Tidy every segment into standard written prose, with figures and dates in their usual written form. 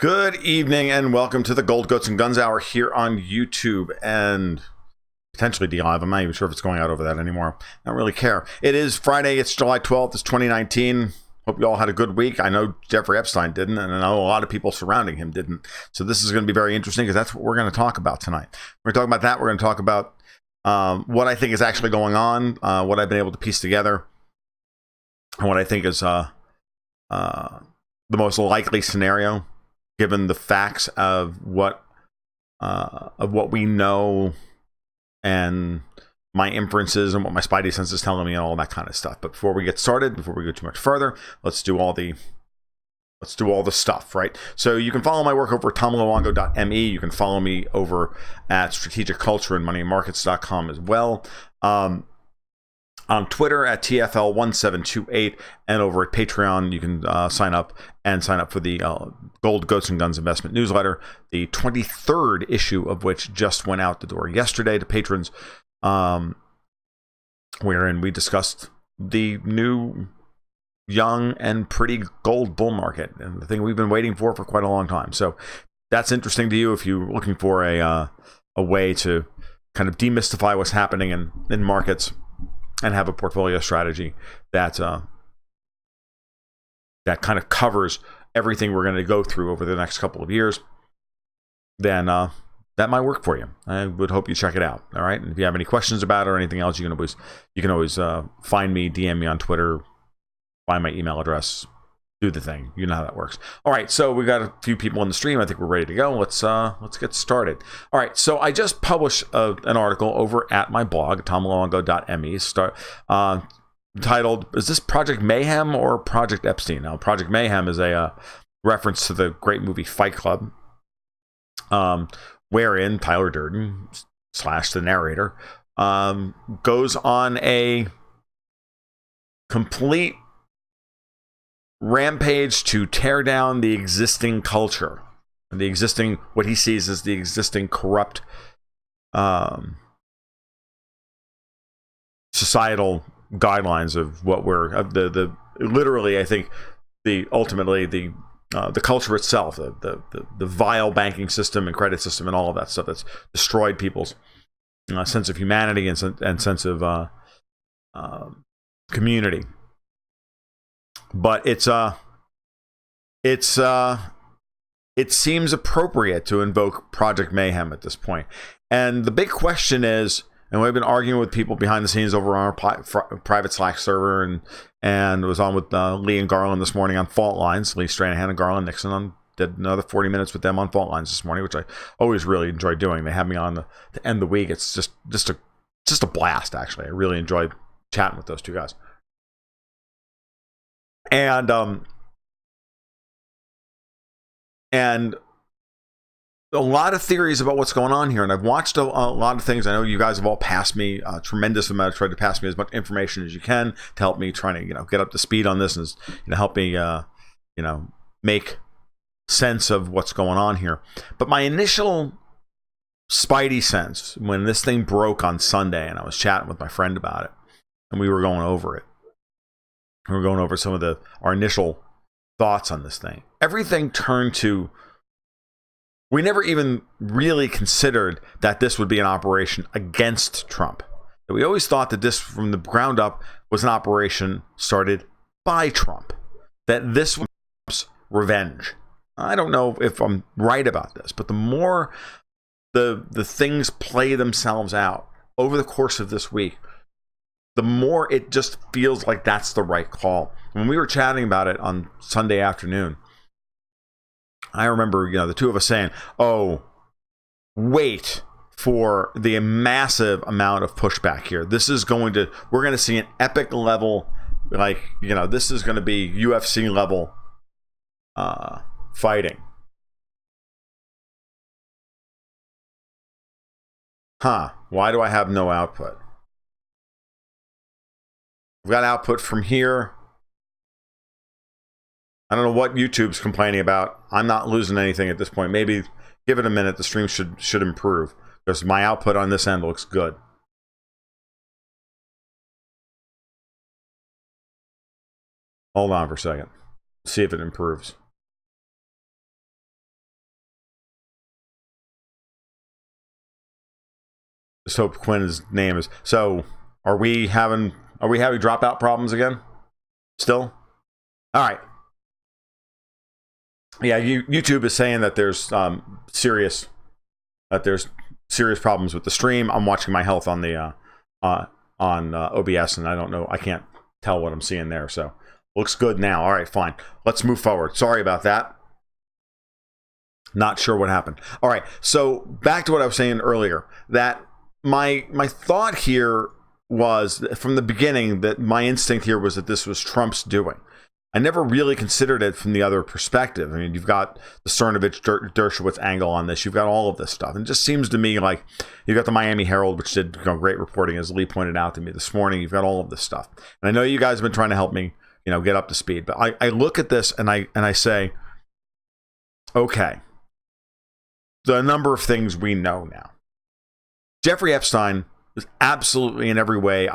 Good evening and welcome to the Gold, Goats, and Guns Hour here on YouTube and potentially DLive. I'm not even sure if it's going out over that anymore. I don't really care. It is Friday. It's July 12th. It's 2019. Hope you all had a good week. I know Jeffrey Epstein didn't, and I know a lot of people surrounding him didn't. So this is going to be very interesting because that's what we're going to talk about tonight. We're going to talk about that. We're going to talk about what I think is actually going on, what I've been able to piece together, and what I think is the most likely scenario, given the facts of what we know and my inferences and what my spidey sense is telling me and all that kind of stuff. But before we get started, before we go too much further, let's do all the stuff, right? So you can follow my work over at tomluongo.me. You can follow me over at Strategic Culture and moneymarkets.com as well. On Twitter at TFL1728 and over at Patreon, you can sign up for the Gold, Goats, and Guns investment newsletter, the 23rd issue of which just went out the door yesterday to patrons, wherein we discussed the new, young, and pretty gold bull market, and the thing we've been waiting for quite a long time. So that's interesting to you if you're looking for a way to kind of demystify what's happening in markets and have a portfolio strategy that kind of covers everything we're going to go through over the next couple of years, then that might work for you. I would hope you check it out. All right. And if you have any questions about it or anything else, you can always find me, DM me on Twitter, find my email address, do the thing. You know how that works. All right. So we got a few people on the stream. I think we're ready to go. Let's get started. All right. So I just published an article over at my blog, tomluongo.me, titled, is this Project Mayhem or Project Epstein? Now, Project Mayhem is a reference to the great movie Fight Club, wherein Tyler Durden / the narrator goes on a complete rampage to tear down the existing culture, what he sees as the existing corrupt societal guidelines of what the literally, I think, the culture itself, the vile banking system and credit system and all of that stuff that's destroyed people's sense of humanity and sense of community. But it seems appropriate to invoke Project Mayhem at this point. And the big question is, and we've been arguing with people behind the scenes over on our private Slack server, and was on with Lee and Garland this morning on Fault Lines. Lee Stranahan and Garland Nixon did another 40 minutes with them on Fault Lines this morning, which I always really enjoy doing. They have me on to end the week. It's just a blast, actually. I really enjoyed chatting with those two guys. And a lot of theories about what's going on here, and I've watched a lot of things. I know you guys have all passed me a tremendous amount, tried to pass me as much information as you can to help me trying to get up to speed on this and help me make sense of what's going on here. But my initial spidey sense when this thing broke on Sunday, and I was chatting with my friend about it, and we were going over it. We were going over some of our initial thoughts on this thing. Everything turned to, we never even really considered that this would be an operation against Trump. We always thought that this, from the ground up, was an operation started by Trump. That this was Trump's revenge. I don't know if I'm right about this, but the more the things play themselves out over the course of this week, the more it just feels like that's the right call. When we were chatting about it on Sunday afternoon, I remember, the two of us saying, "Oh, wait for the massive amount of pushback here. We're going to see an epic level, this is going to be UFC level fighting." Why do I have no output? We've got output from here. I don't know what YouTube's complaining about. I'm not losing anything at this point. Maybe give it a minute. The stream should improve because my output on this end looks good. Hold on for a second. See if it improves. Just hope Quinn's name is. So are we having dropout problems again? Still? All right. Yeah, YouTube is saying that there's serious problems with the stream. I'm watching my health on the on OBS, and I don't know. I can't tell what I'm seeing there. So looks good now. All right, fine. Let's move forward. Sorry about that. Not sure what happened. All right. So back to what I was saying earlier. That my thought here was from the beginning that my instinct here was that this was Trump's doing. I never really considered it from the other perspective. I mean, you've got the Cernovich, Dershowitz angle on this. You've got all of this stuff. And it just seems to me like you've got the Miami Herald, which did great reporting, as Lee pointed out to me this morning. You've got all of this stuff. And I know you guys have been trying to help me, get up to speed. But I look at this and I say, okay, the number of things we know now. Jeffrey Epstein was absolutely in every way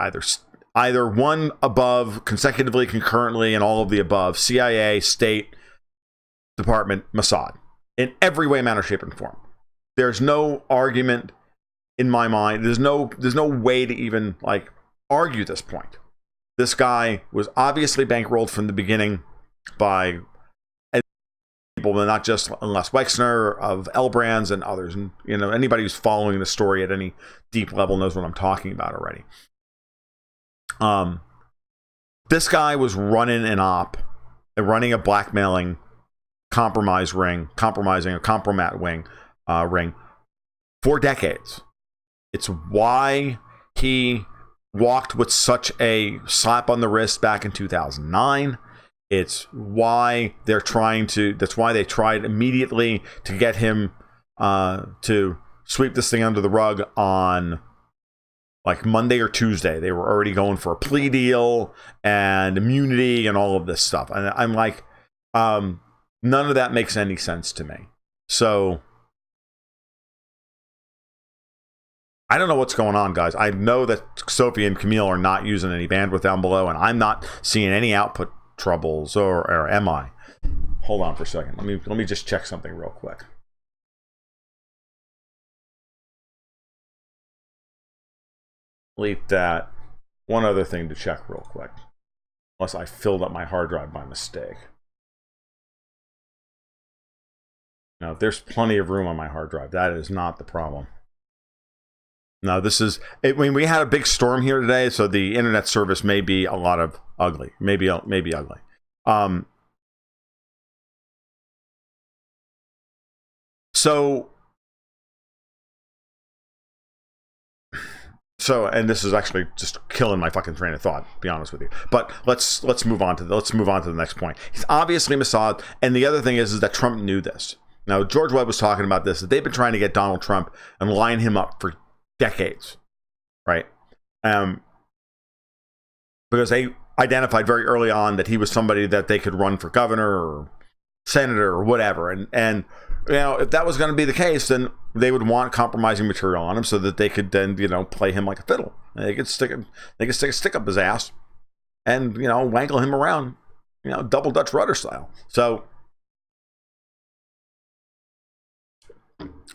either one above, consecutively, concurrently, and all of the above, CIA, State Department, Mossad, in every way, manner, shape, and form. There's no argument in my mind. There's no way to even argue this point. This guy was obviously bankrolled from the beginning by people, but not just Les Wexner of L Brands and others. And anybody who's following the story at any deep level knows what I'm talking about already. This guy was running a blackmailing compromising a compromat ring for decades. It's why he walked with such a slap on the wrist back in 2009. It's why that's why they tried immediately to get him to sweep this thing under the rug on Monday or Tuesday. They were already going for a plea deal and immunity and all of this stuff. And I'm like, none of that makes any sense to me. So I don't know what's going on, guys. I know that Sophie and Camille are not using any bandwidth down below, and I'm not seeing any output troubles, or am I? Hold on for a second. Let me just check something real quick. Delete that. One other thing to check real quick. Unless I filled up my hard drive by mistake. Now, there's plenty of room on my hard drive. That is not the problem. No, we had a big storm here today, so the internet service may be a lot of ugly. Maybe ugly. So, and this is actually just killing my fucking train of thought, to be honest with you. But let's move on to the next point. He's obviously Mossad, and the other thing is that Trump knew this. Now, George Webb was talking about this, that they've been trying to get Donald Trump and line him up for decades, right? Because they identified very early on that he was somebody that they could run for governor or senator or whatever, and if that was going to be the case, then they would want compromising material on him so that they could then play him like a fiddle. They could stick a stick up his ass and wangle him around, double Dutch rudder style. So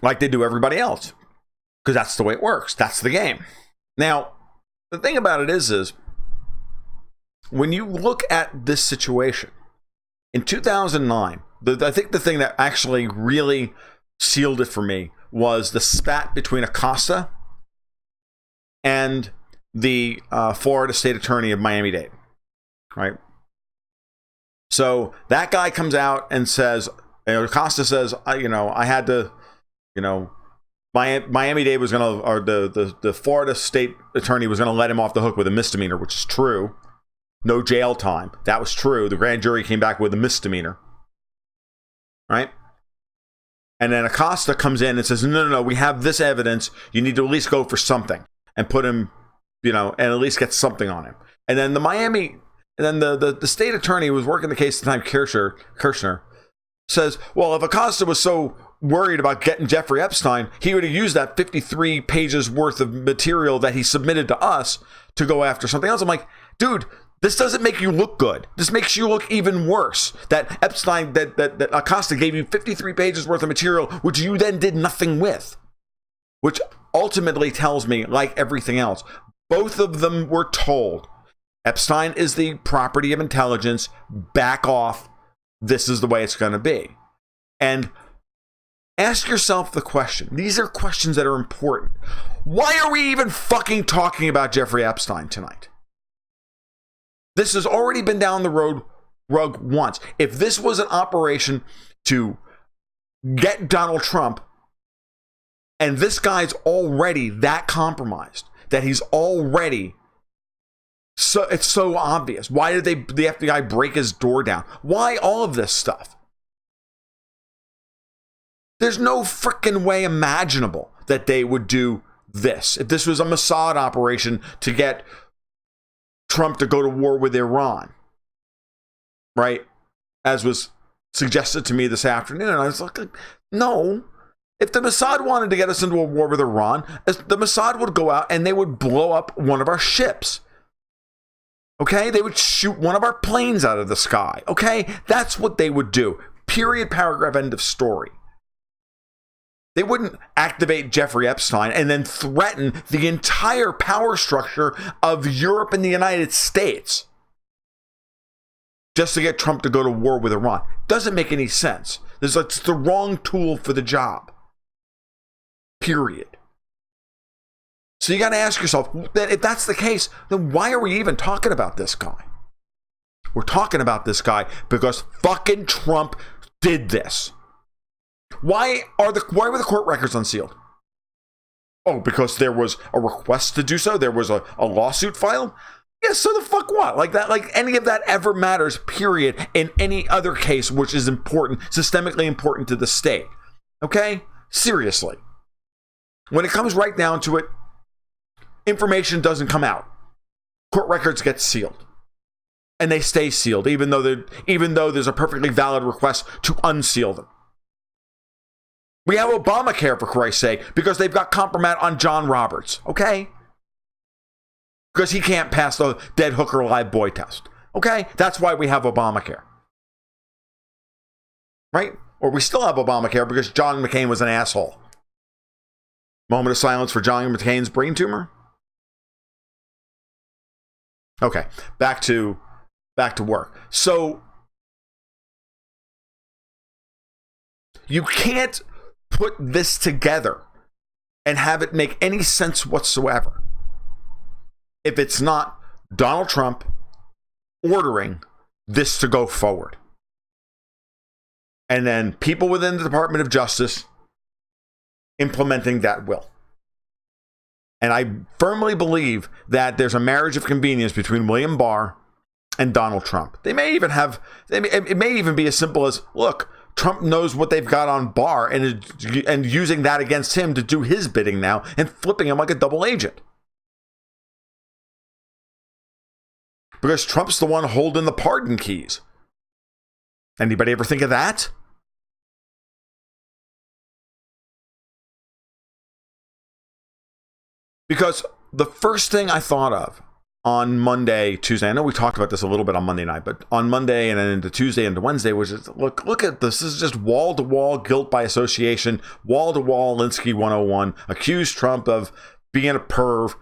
like they do everybody else, because that's the way it works. That's the game. Now, the thing about it is when you look at this situation, in 2009, I think the thing that actually really sealed it for me was the spat between Acosta and the Florida State Attorney of Miami-Dade, right? So that guy comes out and says, Acosta says, I had to, Miami-Dade was going to, or the Florida State Attorney was going to let him off the hook with a misdemeanor, which is true. No jail time. That was true. The grand jury came back with a misdemeanor. Right? And then Acosta comes in and says, no, we have this evidence. You need to at least go for something and put him, and at least get something on him. And then the state attorney who was working the case at the time, Kirshner, says, well, if Acosta was so worried about getting Jeffrey Epstein, he would have used that 53 pages worth of material that he submitted to us to go after something else. I'm like, dude, this doesn't make you look good. This makes you look even worse. That Epstein, that Acosta gave you 53 pages worth of material, which you then did nothing with. Which ultimately tells me, like everything else, both of them were told, Epstein is the property of intelligence, back off, this is the way it's going to be. And ask yourself the question. These are questions that are important. Why are we even fucking talking about Jeffrey Epstein tonight? This has already been down the rug once. If this was an operation to get Donald Trump, and this guy's already that compromised, that he's already, so it's so obvious. Why did the FBI break his door down? Why all of this stuff? There's no freaking way imaginable that they would do this. If this was a Mossad operation to get Trump to go to war with Iran, right? As was suggested to me this afternoon. And I was like, no. If the Mossad wanted to get us into a war with Iran, the Mossad would go out and they would blow up one of our ships. Okay? They would shoot one of our planes out of the sky. Okay? That's what they would do. Period, paragraph, end of story. They wouldn't activate Jeffrey Epstein and then threaten the entire power structure of Europe and the United States just to get Trump to go to war with Iran. Doesn't make any sense. It's the wrong tool for the job. Period. So you got to ask yourself, if that's the case, then why are we even talking about this guy? We're talking about this guy because fucking Trump did this. Why were the court records unsealed? Oh, because there was a request to do so? There was a lawsuit filed? Yeah, so the fuck what? Like that, like any of that ever matters, period, in any other case which is important, systemically important to the state. Okay? Seriously. When it comes right down to it, information doesn't come out. Court records get sealed. And they stay sealed, even though there's a perfectly valid request to unseal them. We have Obamacare, for Christ's sake, because they've got compromise on John Roberts, okay? Because he can't pass the dead hooker live boy test, okay? That's why we have Obamacare. Right? Or we still have Obamacare because John McCain was an asshole. Moment of silence for John McCain's brain tumor. Okay, back to work. So you can't put this together and have it make any sense whatsoever if it's not Donald Trump ordering this to go forward. And then people within the Department of Justice implementing that will. And I firmly believe that there's a marriage of convenience between William Barr and Donald Trump. It may even be as simple as, look, Trump knows what they've got on Barr and using that against him to do his bidding now and flipping him like a double agent. Because Trump's the one holding the pardon keys. Anybody ever think of that? Because the first thing I thought of on Monday, Tuesday, I know we talked about this a little bit on Monday night, but on Monday and then into Tuesday and into Wednesday was just, look at this. This is just wall-to-wall guilt by association, wall-to-wall Linsky 101, accuse Trump of being a perv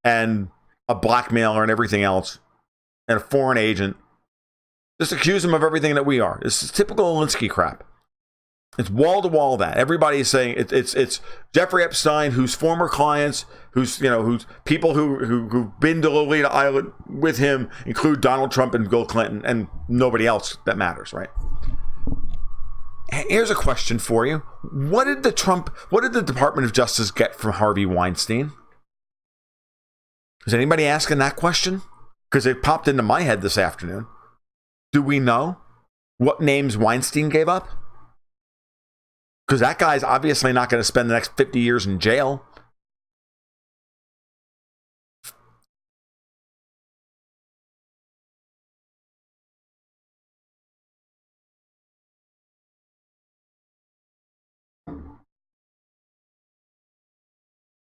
and a blackmailer and everything else, and a foreign agent. Just accuse him of everything that we are. This is typical Linsky crap. It's wall-to-wall that. Everybody's saying it's Jeffrey Epstein, whose former clients, whose people who've been to Lolita Island with him include Donald Trump and Bill Clinton and nobody else that matters, right? Here's a question for you. What did the Department of Justice get from Harvey Weinstein? Is anybody asking that question? Because it popped into my head this afternoon. Do we know what names Weinstein gave up? Because that guy's obviously not going to spend the next 50 years in jail.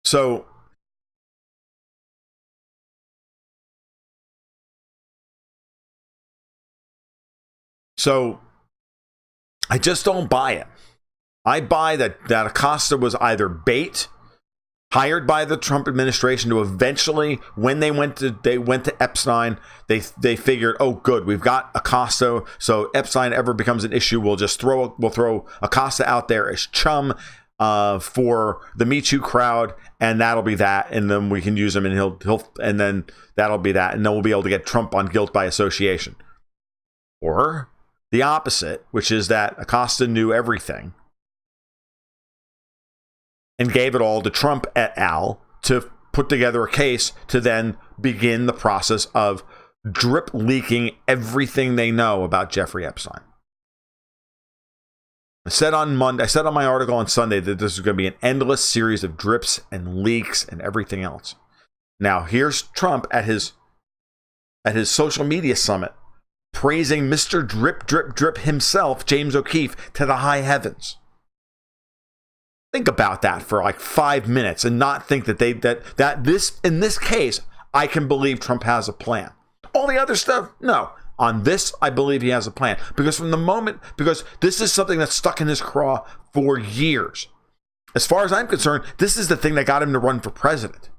So I just don't buy it. I buy that Acosta was either bait hired by the Trump administration to eventually, when they went to Epstein, they figured, oh, good, we've got Acosta, so Epstein ever becomes an issue, we'll throw Acosta out there as chum for the Me Too crowd, and that'll be that, and then we can use him, and and then that'll be that, and then we'll be able to get Trump on guilt by association. Or the opposite, which is that Acosta knew everything and gave it all to Trump et al. To put together a case to then begin the process of drip leaking everything they know about Jeffrey Epstein. I said on my article on Sunday that this is going to be an endless series of drips and leaks and everything else. Now, here's Trump at his social media summit praising Mr. Drip, Drip, Drip himself, James O'Keefe, to the high heavens. Think about that for like 5 minutes and not think that in this case, I can believe Trump has a plan. All the other stuff, no. On this, I believe he has a plan. Because this is something that's stuck in his craw for years. As far as I'm concerned, this is the thing that got him to run for president.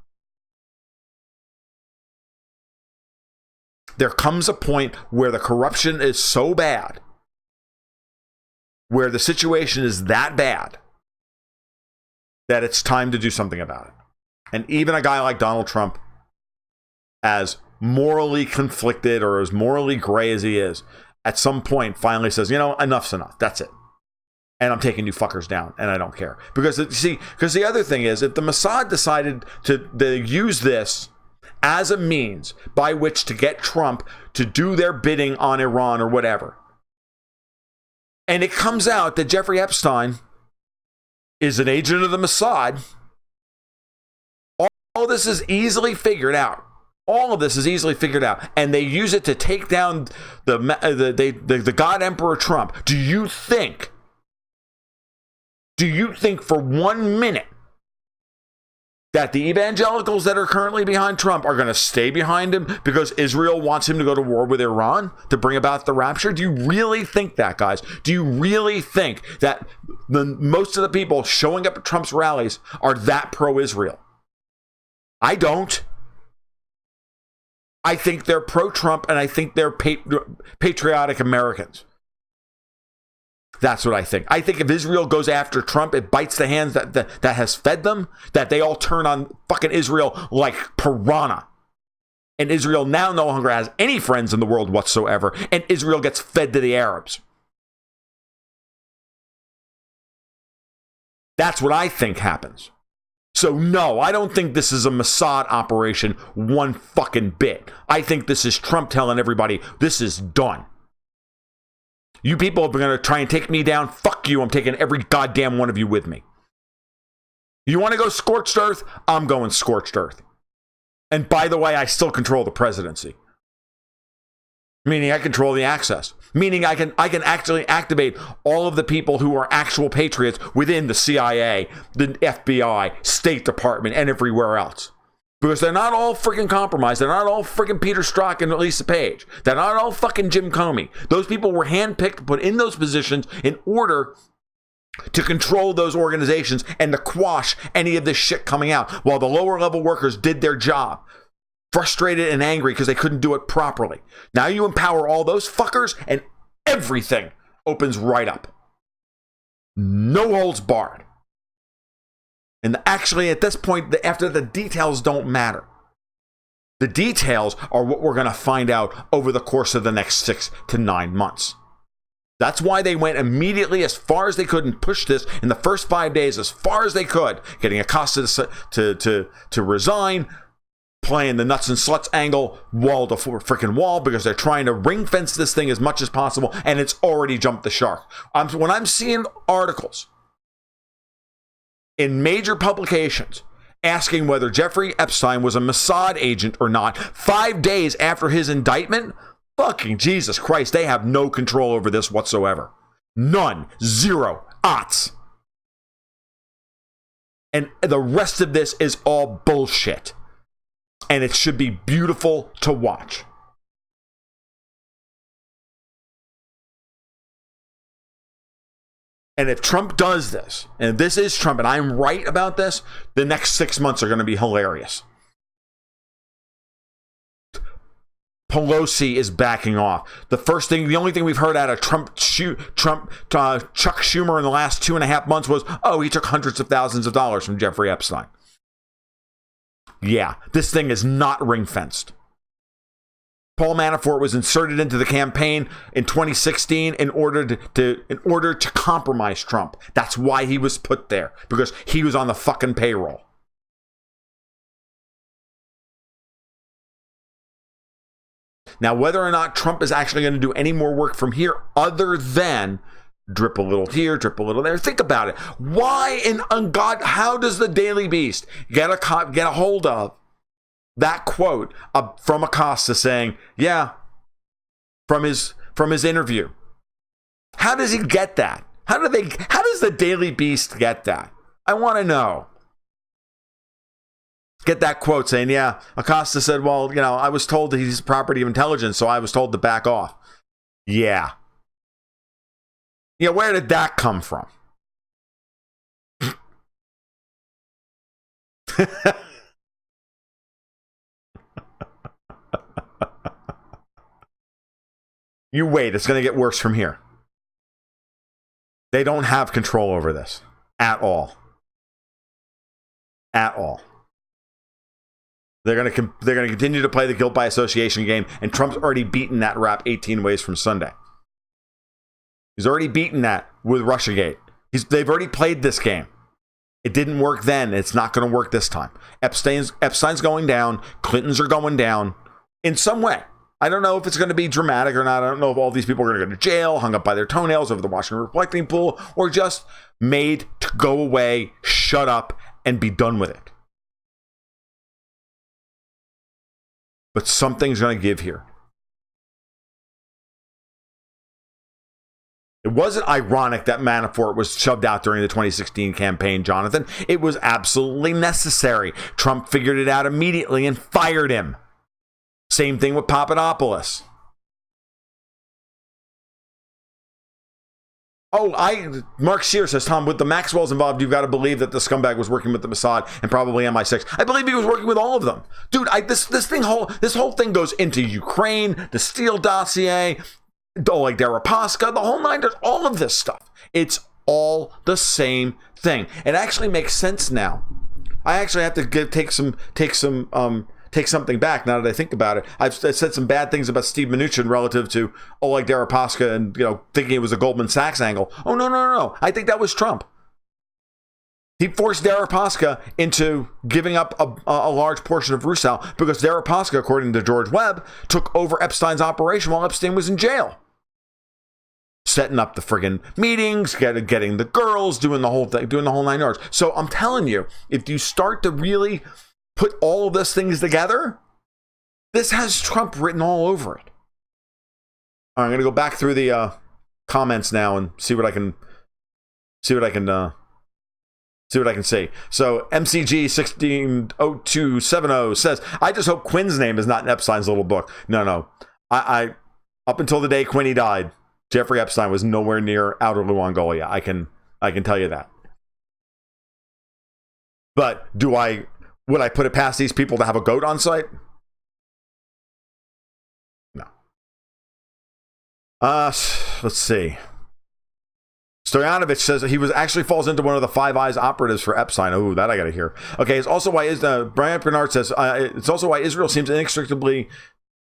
There comes a point where the corruption is so bad, where the situation is that bad, that it's time to do something about it. And even a guy like Donald Trump, as morally conflicted or as morally gray as he is, at some point finally says, enough's enough. That's it. And I'm taking you fuckers down, and I don't care. Because the other thing is, if the Mossad decided to use this as a means by which to get Trump to do their bidding on Iran or whatever, and it comes out that Jeffrey Epstein is an agent of the Mossad, all this is easily figured out. All of this is easily figured out, and they use it to take down the God Emperor Trump. Do you think for 1 minute that the evangelicals that are currently behind Trump are going to stay behind him because Israel wants him to go to war with Iran to bring about the rapture? Do you really think that, guys? Do you really think that most of the people showing up at Trump's rallies are that pro-Israel? I don't. I think they're pro-Trump, and I think they're patriotic Americans. That's what I think. I think if Israel goes after Trump, it bites the hands that has fed them, that they all turn on fucking Israel like piranha. And Israel now no longer has any friends in the world whatsoever, and Israel gets fed to the Arabs. That's what I think happens. So no, I don't think this is a Mossad operation one fucking bit. I think this is Trump telling everybody, this is done. You people are going to try and take me down. Fuck you. I'm taking every goddamn one of you with me. You want to go scorched earth? I'm going scorched earth. And by the way, I still control the presidency. Meaning I control the access. Meaning I can actually activate all of the people who are actual patriots within the CIA, the FBI, State Department, and everywhere else. Because they're not all freaking compromised. They're not all freaking Peter Strzok and Lisa Page. They're not all fucking Jim Comey. Those people were handpicked, put in those positions in order to control those organizations and to quash any of this shit coming out while the lower level workers did their job. Frustrated and angry because they couldn't do it properly. Now you empower all those fuckers and everything opens right up. No holds barred. And actually, at this point, after the details don't matter. The details are what we're going to find out over the course of the next 6 to 9 months. That's why they went immediately as far as they could and pushed this in the first 5 days as far as they could, getting Acosta to resign, playing the nuts and sluts angle, wall to freaking wall, because they're trying to ring fence this thing as much as possible, and it's already jumped the shark. When I'm seeing articles in major publications asking whether Jeffrey Epstein was a Mossad agent or not 5 days after his indictment, fucking Jesus Christ, they have no control over this whatsoever. None. Zero. Ots. And the rest of this is all bullshit. And it should be beautiful to watch. And if Trump does this, and this is Trump, and I'm right about this, the next 6 months are going to be hilarious. Pelosi is backing off. The only thing we've heard out of Chuck Schumer in the last 2.5 months was, oh, he took hundreds of thousands of dollars from Jeffrey Epstein. Yeah, this thing is not ring-fenced. Paul Manafort was inserted into the campaign in 2016 in order to compromise Trump. That's why he was put there, because he was on the fucking payroll. Now, whether or not Trump is actually going to do any more work from here other than drip a little here, drip a little there, think about it. Why in God, how does the Daily Beast get a hold of that quote from Acosta saying, yeah, from his interview? How does he get that? How does the Daily Beast get that? I want to know. Get that quote saying, yeah, Acosta said, well, I was told that he's property of intelligence, so I was told to back off. Yeah. Yeah, where did that come from? You wait, it's going to get worse from here. They don't have control over this at all. At all. They're going to continue to play the guilt by association game, and Trump's already beaten that rap 18 ways from Sunday. He's already beaten that with Russiagate. They've already played this game. It didn't work then. It's not going to work this time. Epstein's going down. Clinton's are going down in some way. I don't know if it's going to be dramatic or not. I don't know if all these people are going to go to jail, hung up by their toenails over the Washington reflecting pool, or just made to go away, shut up, and be done with it. But something's going to give here. It wasn't ironic that Manafort was shoved out during the 2016 campaign, Jonathan. It was absolutely necessary. Trump figured it out immediately and fired him. Same thing with Papadopoulos. Mark Shear says, Tom, with the Maxwells involved, you've got to believe that the scumbag was working with the Mossad and probably MI6. I believe he was working with all of them. Dude, this whole thing goes into Ukraine, the Steele dossier, like Deripaska, the whole nine, there's all of this stuff. It's all the same thing. It actually makes sense now. I actually have to take something back now that I think about it. I've said some bad things about Steve Mnuchin relative to Oleg Deripaska and thinking it was a Goldman Sachs angle. Oh no! I think that was Trump. He forced Deripaska into giving up a large portion of Rusal because Deripaska, according to George Webb, took over Epstein's operation while Epstein was in jail. Setting up the friggin' meetings, getting the girls, doing the whole thing, doing the whole 9 yards. So I'm telling you, if you start to really put all of those things together, this has Trump written all over it. All right, I'm going to go back through the comments now and see what I can see. So MCG 160270 says, I just hope Quinn's name is not in Epstein's little book. No. I up until the day Quinny died, Jeffrey Epstein was nowhere near outer Luangolia. I can tell you that. But would I put it past these people to have a goat on site? No. Let's see. Stoyanovich says that he actually falls into one of the Five Eyes operatives for Epstein. Oh, that I got to hear. Okay, it's also why Brian Bernard says it's also why Israel seems inextricably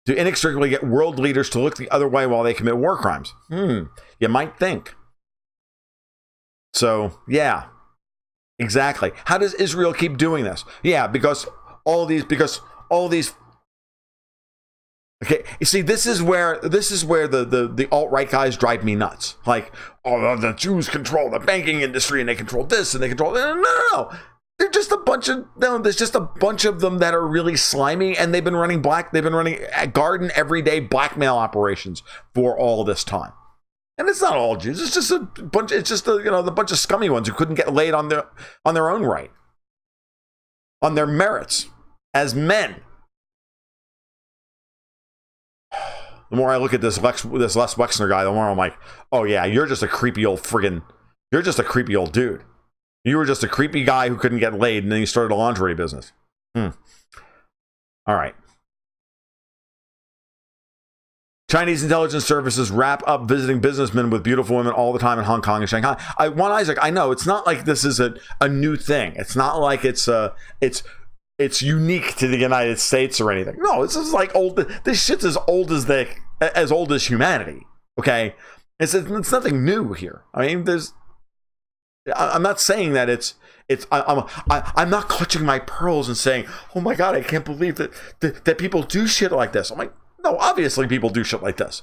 get world leaders to look the other way while they commit war crimes. You might think. So yeah, exactly. How does Israel keep doing this? Yeah, because all these. Okay, you see, this is where the alt-right guys drive me nuts. Like, oh, the Jews control the banking industry and they control this and they control that. No. They're just a bunch of there's just a bunch of them that are really slimy, and they've been running garden everyday blackmail operations for all this time. And it's not all Jews. It's just a bunch. It's just the bunch of scummy ones who couldn't get laid on their own right, on their merits as men. The more I look at this Les Wexner guy, the more I'm like, oh yeah, you're just a creepy old friggin'. You're just a creepy old dude. You were just a creepy guy who couldn't get laid, and then you started a lingerie business. All right. Chinese intelligence services wrap up visiting businessmen with beautiful women all the time in Hong Kong and Shanghai. Isaac, I know it's not like this is a new thing. It's not like it's unique to the United States or anything. No, this is like old. This shit's as old as humanity. Okay, it's nothing new here. I mean, I'm not saying that I'm not clutching my pearls and saying, oh my God, I can't believe that people do shit like this. I'm like, no, obviously people do shit like this.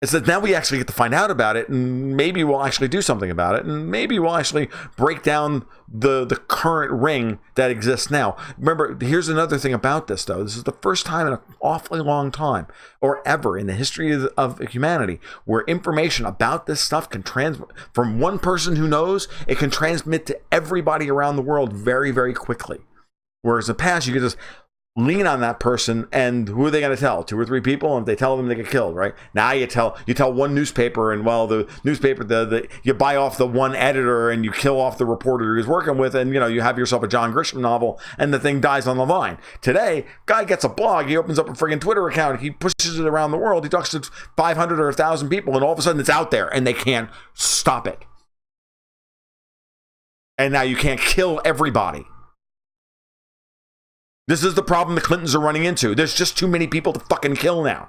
It's that now we actually get to find out about it, and maybe we'll actually do something about it, and maybe we'll actually break down the current ring that exists now. Remember, here's another thing about this, though. This is the first time in an awfully long time, or ever in the history of humanity, where information about this stuff can transmit from one person who knows, it can transmit to everybody around the world very, very quickly. Whereas in the past, you could just lean on that person, and who are they going to tell? 2 or 3 people, and if they tell them, they get killed, right? Now you tell one newspaper, and well, the newspaper, you buy off the one editor, and you kill off the reporter who's working with, and you have yourself a John Grisham novel, and the thing dies on the vine. Today, guy gets a blog, he opens up a friggin' Twitter account, he pushes it around the world, he talks to 500 or 1,000 people, and all of a sudden it's out there, and they can't stop it. And now you can't kill everybody. This is the problem the Clintons are running into. There's just too many people to fucking kill now.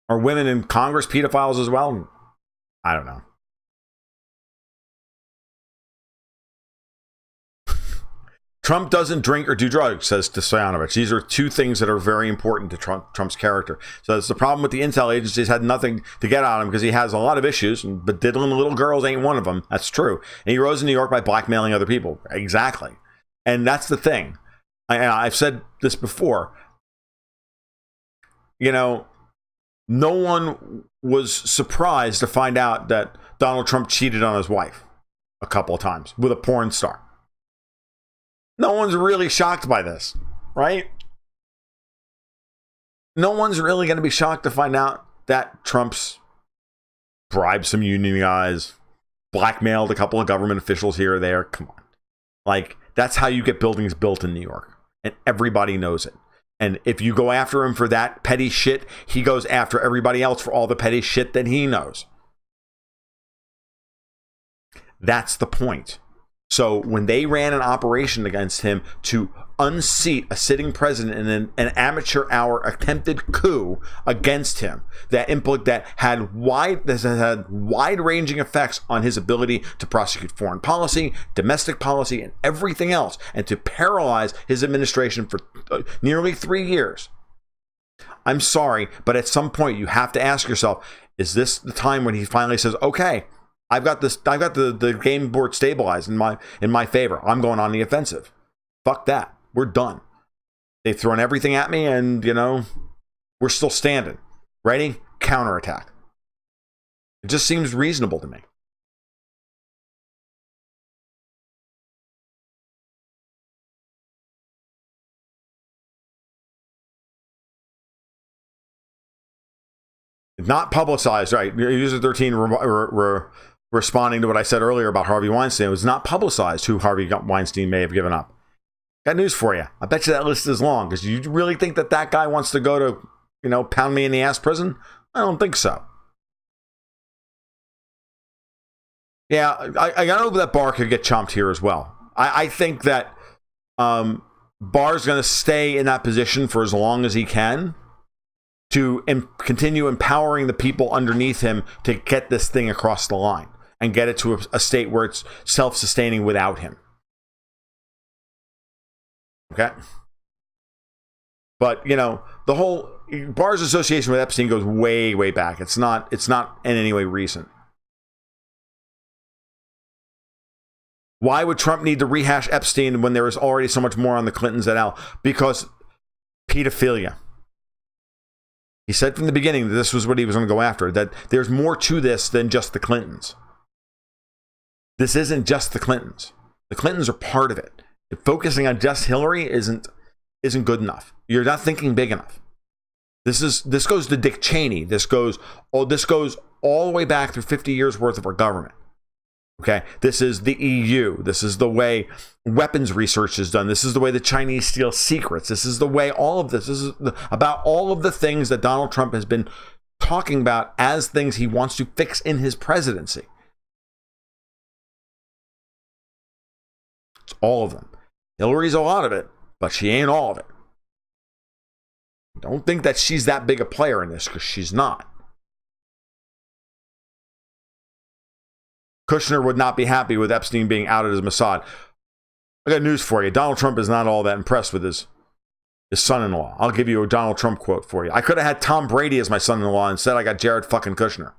Are women in Congress pedophiles as well? I don't know. Trump doesn't drink or do drugs, says Stoyanovich. These are 2 things that are very important to Trump's character. So it's the problem with the intel agencies had nothing to get on him because he has a lot of issues, but diddling little girls ain't one of them. That's true. And he rose in New York by blackmailing other people. Exactly. And that's the thing. I've said this before. No one was surprised to find out that Donald Trump cheated on his wife a couple of times with a porn star. No one's really shocked by this, right? No one's really going to be shocked to find out that Trump's bribed some union guys, blackmailed a couple of government officials here or there. Come on. Like, that's how you get buildings built in New York. And everybody knows it. And if you go after him for that petty shit, he goes after everybody else for all the petty shit that he knows. That's the point. So when they ran an operation against him to unseat a sitting president in an amateur hour attempted coup against him that had wide-ranging effects on his ability to prosecute foreign policy, domestic policy, and everything else, and to paralyze his administration for nearly 3 years. I'm sorry, but at some point you have to ask yourself, is this the time when he finally says, okay, I've got the game board stabilized in my favor. I'm going on the offensive. Fuck that. We're done. They've thrown everything at me, and we're still standing. Ready? Counterattack. It just seems reasonable to me. Not publicized, right? User 13 responding to what I said earlier about Harvey Weinstein. It was not publicized who Harvey Weinstein may have given up. Got news for you. I bet you that list is long, because you really think that guy wants to go to, pound me in the ass prison? I don't think so. Yeah, I know that Barr could get chomped here as well. I think that Barr's going to stay in that position for as long as he can to continue empowering the people underneath him to get this thing across the line and get it to a state where it's self-sustaining without him. Okay? But, the whole Barr's association with Epstein goes way, way back. It's not in any way recent. Why would Trump need to rehash Epstein when there is already so much more on the Clintons et al.? Because pedophilia. He said from the beginning that this was what he was going to go after, that there's more to this than just the Clintons. This isn't just the Clintons. The Clintons are part of it. Focusing on just Hillary isn't isn't good enough. You're not thinking big enough. This goes to Dick Cheney. This goes all the way back through 50 years worth of our government. Okay, this is the EU. This is the way weapons research is done. This is the way the Chinese steal secrets. This is the way all of this is about all of the things that Donald Trump has been talking about as things he wants to fix in his presidency. It's all of them. Hillary's a lot of it, but she ain't all of it. Don't think that she's that big a player in this, because she's not. Kushner would not be happy with Epstein being outed as Mossad. I got news for you. Donald Trump is not all that impressed with his son-in-law. I'll give you a Donald Trump quote for you. I could have had Tom Brady as my son-in-law. Instead, I got Jared fucking Kushner.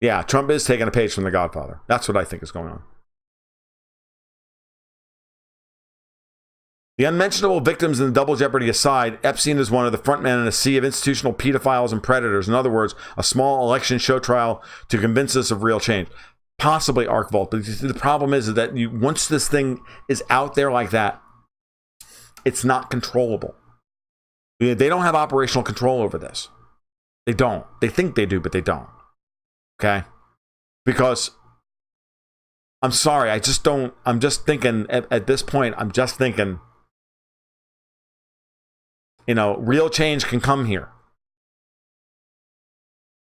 Yeah, Trump is taking a page from The Godfather. That's what I think is going on. The unmentionable victims in the double jeopardy aside, Epstein is one of the frontmen in a sea of institutional pedophiles and predators. In other words, a small election show trial to convince us of real change. Possibly Arkvold, but the problem is that once this thing is out there like that, it's not controllable. They don't have operational control over this. They don't. They think they do, but they don't. Okay? Because, I'm sorry, I'm just thinking, at this point, I'm just thinking, real change can come here.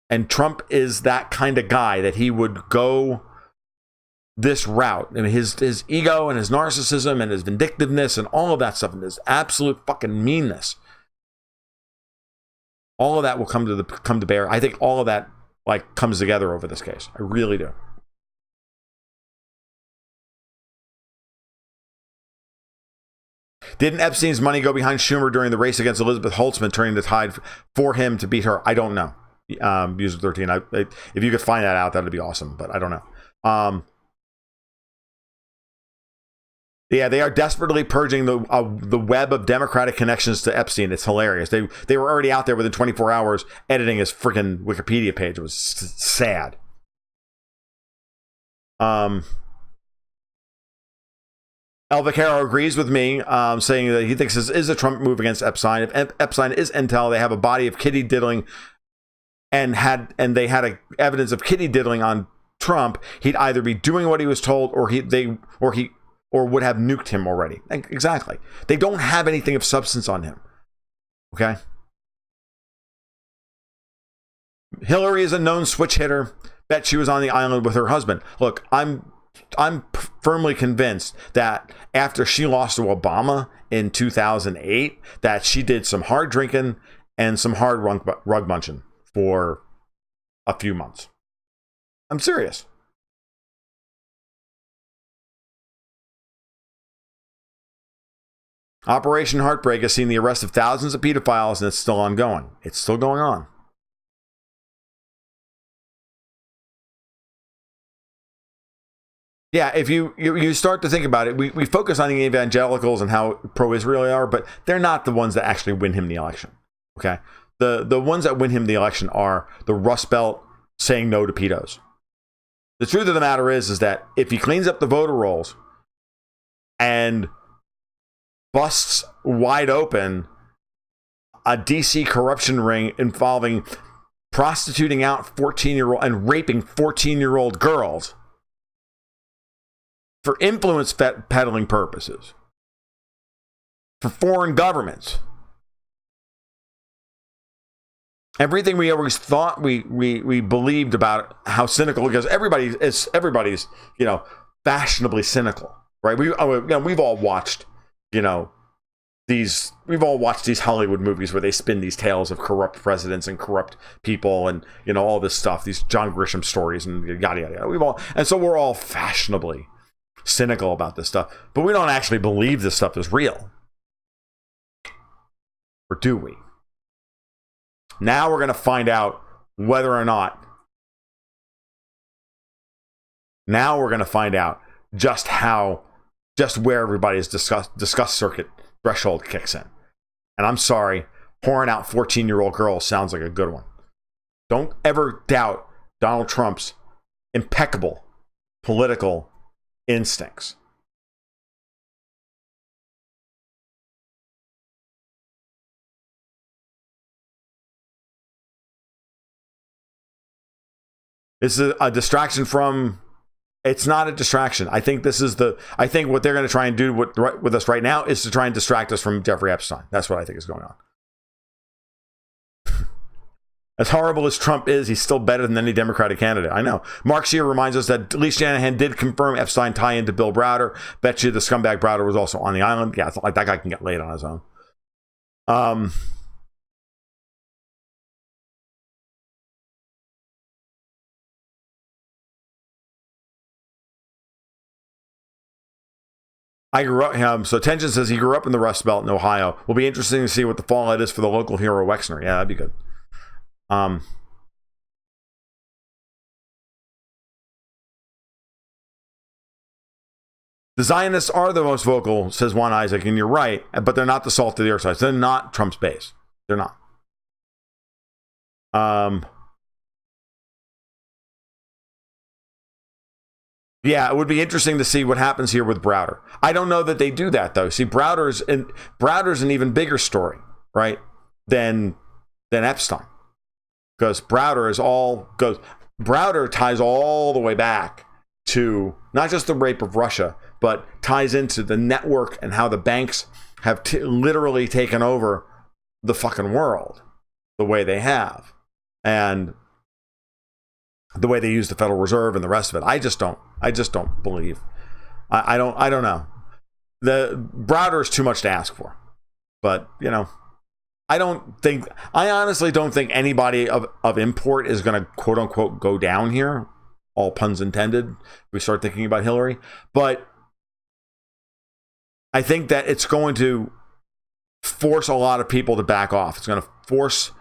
And Trump is that kind of guy that he would go this route. And his ego and his narcissism and his vindictiveness and all of that stuff and his absolute fucking meanness. All of that will come to bear. I think all of that comes together over this case. I really do. Didn't Epstein's money go behind Schumer during the race against Elizabeth Holtzman, turning the tide for him to beat her? I don't know. User 13. If you could find that out, that would be awesome, but I don't know. Yeah, they are desperately purging the web of Democratic connections to Epstein. It's hilarious. They were already out there within 24 hours editing his freaking Wikipedia page. It was sad. El Vaquero agrees with me, saying that he thinks this is a Trump move against Epstein. If Epstein is intel, they have a body of kitty diddling, and they had evidence of kitty diddling on Trump. He'd either be doing what he was told, or would have nuked him already. Exactly. They don't have anything of substance on him. Okay? Hillary is a known switch hitter. Bet she was on the island with her husband. Look, I'm firmly convinced that after she lost to Obama in 2008, that she did some hard drinking and some hard rug munching for a few months. I'm serious. Operation Heartbreak has seen the arrest of thousands of pedophiles, and it's still ongoing. It's still going on. Yeah, if you start to think about it, we focus on the evangelicals and how pro-Israel they are, but they're not the ones that actually win him the election. Okay? The ones that win him the election are the Rust Belt saying no to pedos. The truth of the matter is that if he cleans up the voter rolls and busts wide open a DC corruption ring involving prostituting out 14-year-old and raping 14-year-old girls for influence peddling purposes, for foreign governments. Everything we always thought we believed about how cynical, because everybody's fashionably cynical, right? We've all watched these Hollywood movies where they spin these tales of corrupt presidents and corrupt people and all this stuff, these John Grisham stories and yada yada yada. And so we're all fashionably cynical about this stuff, but we don't actually believe this stuff is real. Or do we? Now we're going to find out whether or not. Now we're going to find out just where everybody's disgust circuit threshold kicks in. And I'm sorry, whoring out 14-year-old girls sounds like a good one. Don't ever doubt Donald Trump's impeccable political instincts. This is a distraction from... It's not a distraction. I think I think what they're going to try and do with us right now is to try and distract us from Jeffrey Epstein. That's what I think is going on. As horrible as Trump is, he's still better than any Democratic candidate. I know. Mark Scheer reminds us that Lee Shanahan did confirm Epstein tie into Bill Browder. Bet you the scumbag Browder was also on the island. Yeah, it's like that guy can get laid on his own. I grew up, so Tension says he grew up in the Rust Belt in Ohio. Will be interesting to see what the fallout is for the local hero Wexner. Yeah, that'd be good. The Zionists are the most vocal, says Juan Isaac, and you're right, but they're not the salt of the earth side. They're not Trump's base. They're not. Yeah, it would be interesting to see what happens here with Browder. I don't know that they do that, though. See, Browder's an even bigger story, right, than Epstein. Because Browder ties all the way back to not just the rape of Russia, but ties into the network and how the banks have literally taken over the fucking world the way they have. And the way they use the Federal Reserve and the rest of it. I just don't believe. I don't know. The Browder is too much to ask for. But, I honestly don't think anybody of import is going to quote unquote go down here. All puns intended. We start thinking about Hillary. But I think that it's going to force a lot of people to back off. It's going to force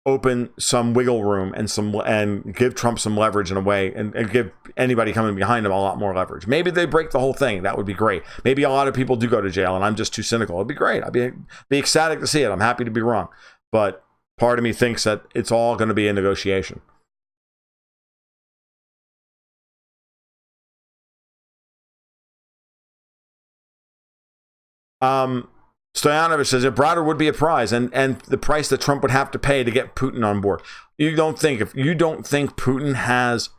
open some wiggle room and give Trump some leverage in a way and give anybody coming behind him a lot more leverage. Maybe they break the whole thing. That would be great. Maybe a lot of people do go to jail and I'm just too cynical. It'd be great. I'd be ecstatic to see it. I'm happy to be wrong. But part of me thinks that it's all going to be a negotiation. Stoyanovich says if Browder would be a prize and the price that Trump would have to pay to get Putin on board. If you don't think Putin has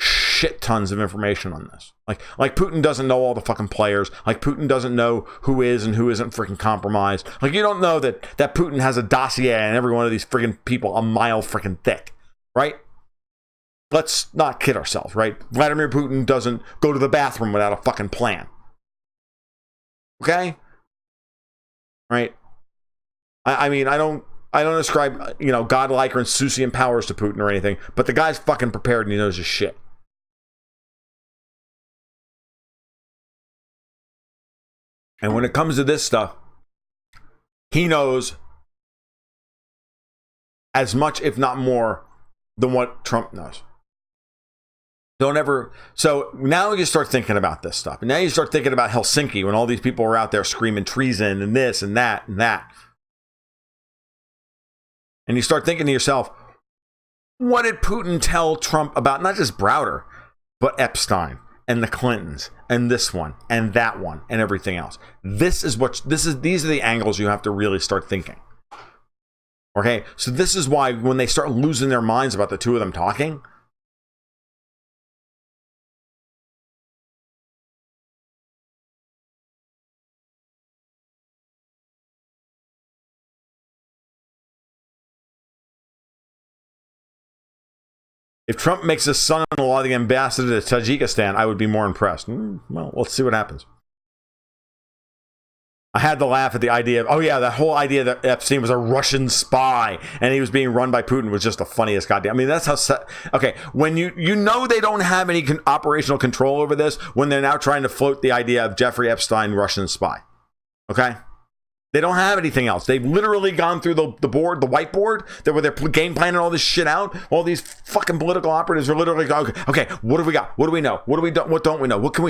shit tons of information on this. Like Putin doesn't know all the fucking players. Like Putin doesn't know who is and who isn't freaking compromised. Like you don't know that Putin has a dossier on every one of these freaking people a mile freaking thick, right? Let's not kid ourselves, right? Vladimir Putin doesn't go to the bathroom without a fucking plan. Okay? Right? I mean, I don't ascribe, godlike or insouciant powers to Putin or anything, but the guy's fucking prepared and he knows his shit. And when it comes to this stuff, he knows as much, if not more, than what Trump knows. So now you start thinking about this stuff. And now you start thinking about Helsinki when all these people were out there screaming treason and this and that and that. And you start thinking to yourself, what did Putin tell Trump about not just Browder, but Epstein and the Clintons and this one and that one and everything else? These are the angles you have to really start thinking. Okay? So this is why when they start losing their minds about the two of them talking, if Trump makes his son-in-law the ambassador to Tajikistan, I would be more impressed. Well, let's see what happens. I had to laugh at the idea of, that whole idea that Epstein was a Russian spy and he was being run by Putin was just the funniest goddamn. I mean, that's how... Okay, when you they don't have any operational control over this when they're now trying to float the idea of Jeffrey Epstein, Russian spy. Okay? They don't have anything else. They've literally gone through the whiteboard, where they're game planning all this shit out. All these fucking political operatives are literally going, okay, what do we got? What do we know? What don't we know? What can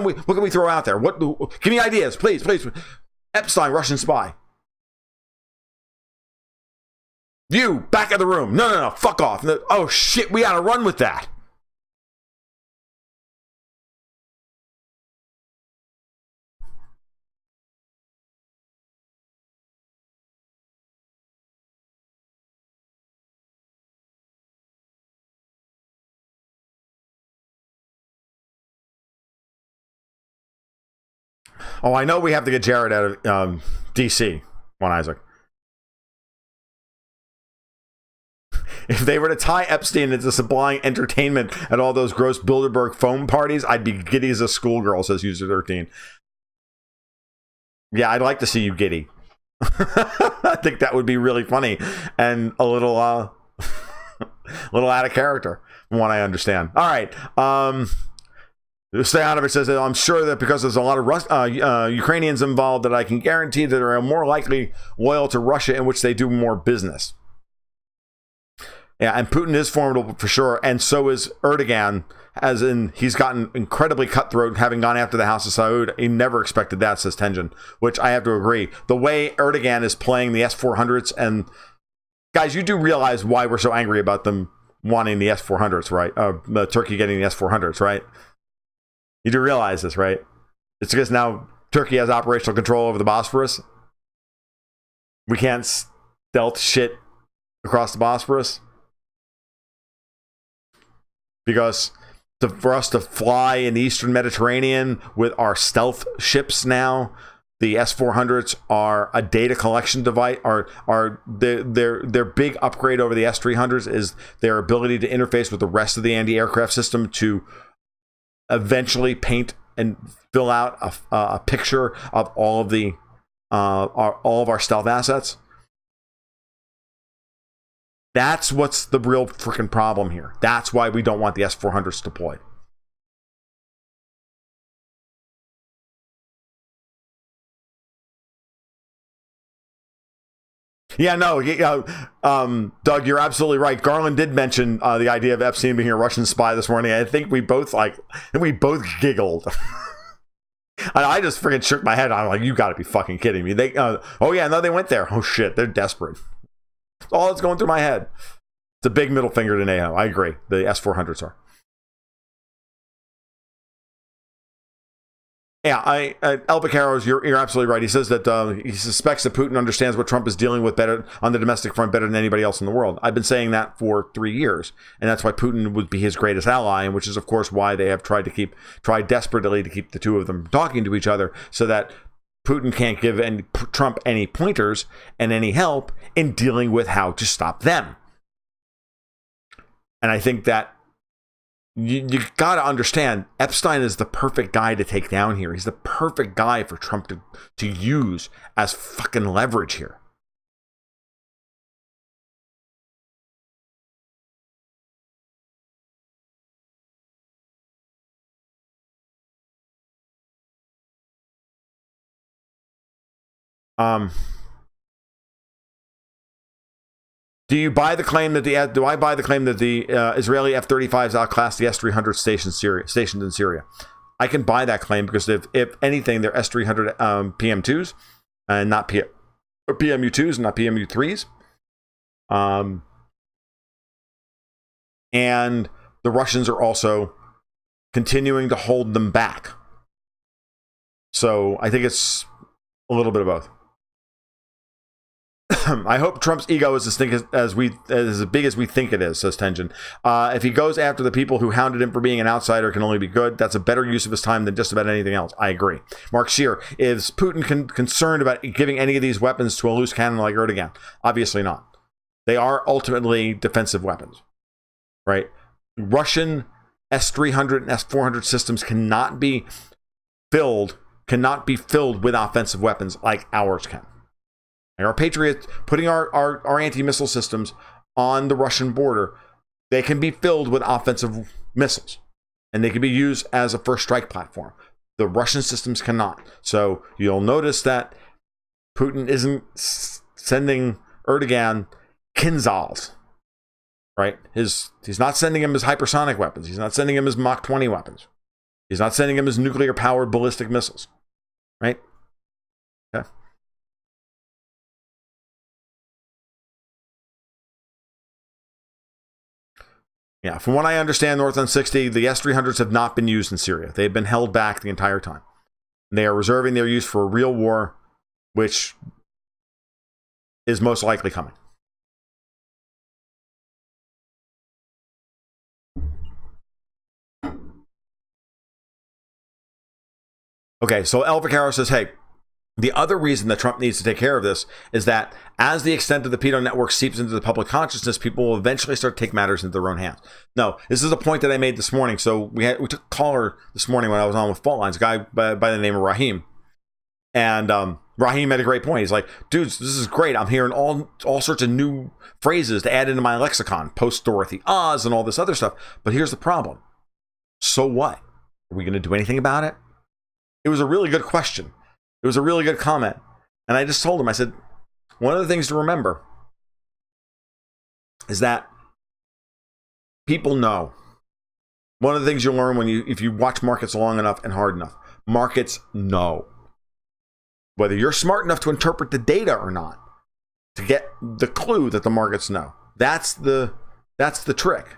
we throw out there? Give me ideas, please. Epstein, Russian spy. You, back of the room. No, fuck off. No, oh, shit, we gotta run with that. Oh, I know we have to get Jared out of DC, One Isaac. If they were to tie Epstein into supplying entertainment at all those gross Bilderberg foam parties, I'd be giddy as a schoolgirl, says User 13. Yeah, I'd like to see you giddy. I think that would be really funny and a little little out of character from what I understand. All right. Stoyanovich says that I'm sure that because there's a lot of Ukrainians involved, that I can guarantee that they're more likely loyal to Russia, in which they do more business. Yeah, and Putin is formidable for sure, and so is Erdogan, as in he's gotten incredibly cutthroat, having gone after the House of Saud. He never expected that, says Tenjin, which I have to agree. The way Erdogan is playing the S-400s, and guys, you do realize why we're so angry about them wanting the S-400s, right? Turkey getting the S-400s, right? You do realize this, right? It's because now Turkey has operational control over the Bosphorus. We can't stealth shit across the Bosphorus. Because for us to fly in the Eastern Mediterranean with our stealth ships now, the S-400s are a data collection device. Their big upgrade over the S-300s is their ability to interface with the rest of the anti-aircraft system to eventually paint and fill out a picture of all of our stealth assets. That's what's the real freaking problem here. That's why we don't want the S-400s deployed. Yeah, no, Doug, you're absolutely right. Garland did mention the idea of Epstein being a Russian spy this morning. I think we both giggled. I just freaking shook my head. I'm like, you got to be fucking kidding me. They they went there. Oh shit, they're desperate. That's all that's going through my head. It's a big middle finger to NATO. I agree. The S-400s are. Yeah, El Picaros, you're absolutely right. He says that he suspects that Putin understands what Trump is dealing with better on the domestic front better than anybody else in the world. I've been saying that for 3 years, and that's why Putin would be his greatest ally, and which is, of course, why they have tried desperately to keep the two of them talking to each other, so that Putin can't give Trump any pointers and any help in dealing with how to stop them. And I think that you got to understand, Epstein is the perfect guy to take down here. He's the perfect guy for Trump to use as fucking leverage here. Do I buy the claim that the Israeli F-35s outclass the S-300 stationed in Syria? I can buy that claim because if anything, they're S-300 PM2s and not PMU2s and not PMU3s. And the Russians are also continuing to hold them back. So I think it's a little bit of both. I hope Trump's ego is as big as we think it is, says Tenjin. If he goes after the people who hounded him for being an outsider, can only be good. That's a better use of his time than just about anything else. I agree. Mark Scheer, is Putin concerned about giving any of these weapons to a loose cannon like Erdogan? Obviously not. They are ultimately defensive weapons, right? Russian S-300 and S-400 systems cannot be filled with offensive weapons like ours can. Our Patriots, putting our anti-missile systems on the Russian border, they can be filled with offensive missiles, and they can be used as a first strike platform. The Russian systems cannot. So you'll notice that Putin isn't sending Erdogan Kinzhals, right? He's not sending him his hypersonic weapons. He's not sending him his Mach 20 weapons. He's not sending him his nuclear-powered ballistic missiles, right? Okay. Yeah, from what I understand, North on 60, the S-300s have not been used in Syria. They've been held back the entire time. They are reserving their use for a real war, which is most likely coming. Okay, so El Vaquero says, hey, the other reason that Trump needs to take care of this is that as the extent of the pedo network seeps into the public consciousness, people will eventually start to take matters into their own hands. No, this is a point that I made this morning. So we took a caller this morning when I was on with Fault Lines, a guy by the name of Raheem. And Raheem had a great point. He's like, dudes, this is great. I'm hearing all sorts of new phrases to add into my lexicon, post Dorothy Oz and all this other stuff. But here's the problem. So what? Are we going to do anything about it? It was a really good question. It was a really good comment. And I just told him, I said, one of the things to remember is that people know. One of the things you'll learn if you watch markets long enough and hard enough, markets know. Whether you're smart enough to interpret the data or not, to get the clue that the markets know. That's the trick.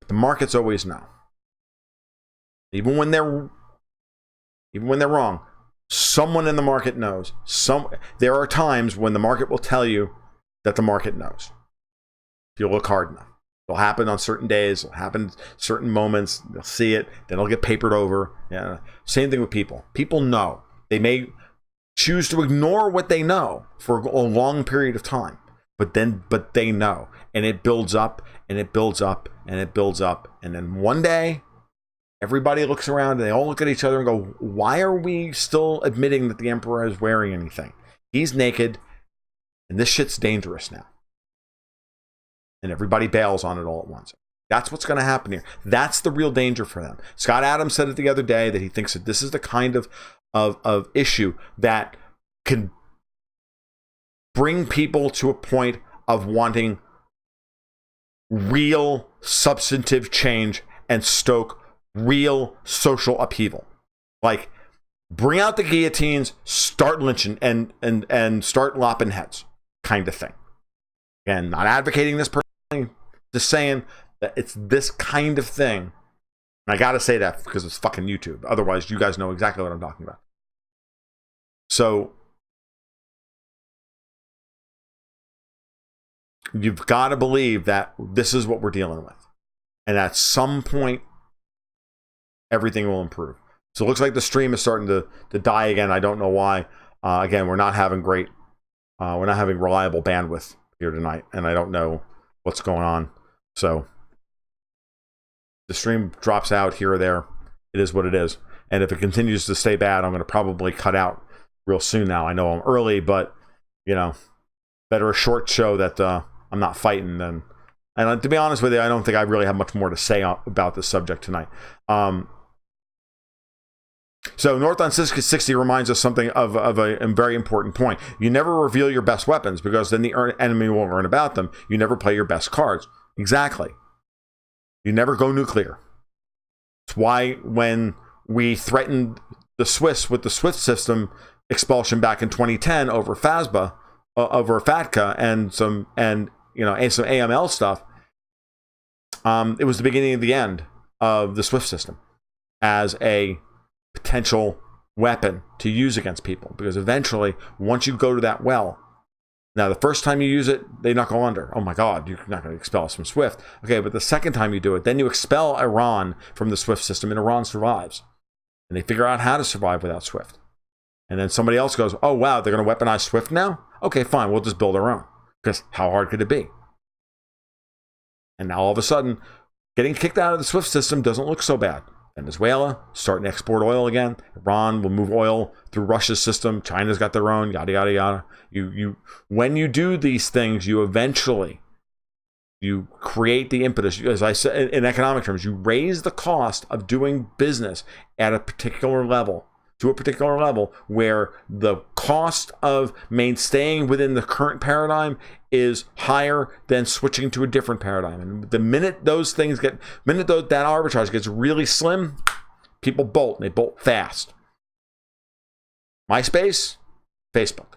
The markets always know. Even when they're wrong, someone in the market knows. There are times when the market will tell you that the market knows. If you look hard enough. It'll happen on certain days. It'll happen at certain moments. They'll see it. Then it'll get papered over. Yeah. Same thing with people. People know. They may choose to ignore what they know for a long period of time. But they know. And it builds up, and it builds up, and it builds up. And then one day, everybody looks around and they all look at each other and go, why are we still admitting that the emperor is wearing anything? He's naked, and this shit's dangerous now. And everybody bails on it all at once. That's what's going to happen here. That's the real danger for them. Scott Adams said it the other day that he thinks that this is the kind of issue that can bring people to a point of wanting real substantive change and stoke real social upheaval. Like, bring out the guillotines, start lynching and start lopping heads, kind of thing. Again, not advocating this personally, just saying that it's this kind of thing. And I gotta say that because it's fucking YouTube. Otherwise, you guys know exactly what I'm talking about. So you've got to believe that this is what we're dealing with. And at some point, everything will improve. So it looks like the stream is starting to die again. I don't know why. Again, we're not having reliable bandwidth here tonight, and I don't know what's going on. So the stream drops out here or there. It is what it is. And if it continues to stay bad, I'm going to probably cut out real soon now. I know I'm early, but, better a short show that I'm not fighting than... And to be honest with you, I don't think I really have much more to say about this subject tonight. So North on 60 reminds us something of a very important point. You never reveal your best weapons because then the enemy will learn about them. You never play your best cards. Exactly. You never go nuclear. It's why when we threatened the Swiss with the SWIFT system expulsion back in 2010 over FATCA and some AML stuff, it was the beginning of the end of the SWIFT system as a potential weapon to use against people, because eventually, once you go to that well, now the first time you use it, they not go under. Oh my God, you're not going to expel us from SWIFT. Okay, but the second time you do it, then you expel Iran from the SWIFT system, and Iran survives. And they figure out how to survive without SWIFT. And then somebody else goes, oh wow, they're going to weaponize SWIFT now? Okay, fine, we'll just build our own. Because how hard could it be? And now all of a sudden, getting kicked out of the SWIFT system doesn't look so bad. Venezuela starting to export oil again. Iran will move oil through Russia's system. China's got their own, yada yada yada. When you do these things, you create the impetus. As I said in economic terms, you raise the cost of doing business at a particular level, to a particular level where the cost of staying within the current paradigm is higher than switching to a different paradigm. And the minute that arbitrage gets really slim, people bolt, and they bolt fast. MySpace, Facebook.